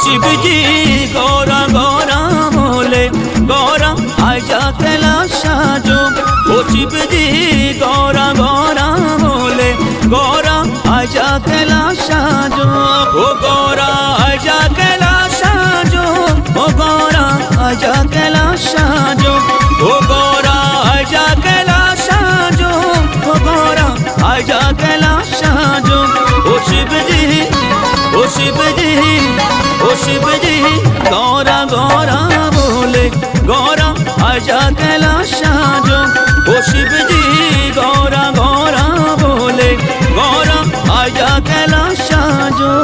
शिव जी गौरा गौरा बोले गौरा आजा कैलाशा जो। ओ शिव जी गौरा गौरा बोले गौरा आजा कैलाशा जो। ओ गौरा आजा कैलाशा जो। ओ गौरा आजा कैलाशा जो। ओ गौरा आजा कैलाशा जो। ओ गौरा आजा कैलाशा जो। ओ शिव जी ओ शिव जी ओ शिव जी गौरा गौरा बोले गौरा आजा कैलाशा जो। ओ शिव जी गौरा गौरा बोले गौरा आजा कैलाशा जो।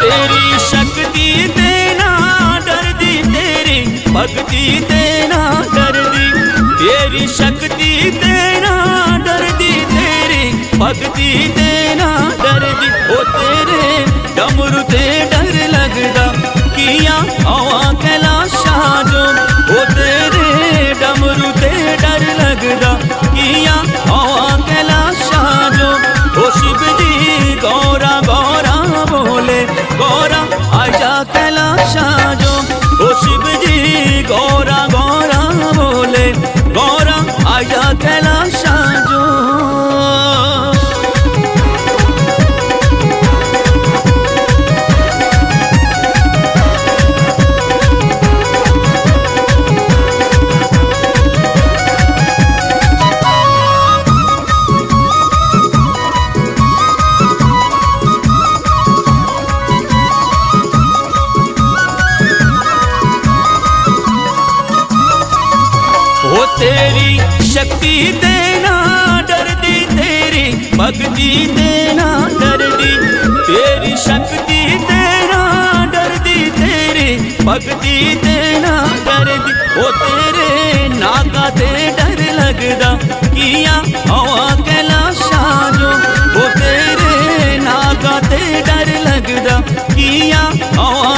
तेरी शक्ति देना डरदी तेरी भक्ति देना डरदी। तेरी शक्ति देना डरदी तेरी भक्ति देना डरदी। ओ तेरे डमरू ते डर लगदा किया हवा कैलाशा जो। ओ तेरे डमरू ते डर लगदा किया हवा कैलाशा जो। ओ शिव जी गौरा गौरा बोले गौरा आजा कैलाशा जो। ओ शिव जी गौरा गौरा बोले गौरा आजा कैलाशा जो। ओ तेरी शक्ति देना डरदी तेरी भक्ति देना डरदी। तेरी शक्ति देना डरदी तेरी भक्ति देना डरदी। ओ तेरे नागा ते डर लगदा किया हवा कैलाशा जो। ओ तेरे नागा ते डर लगदा किया हवा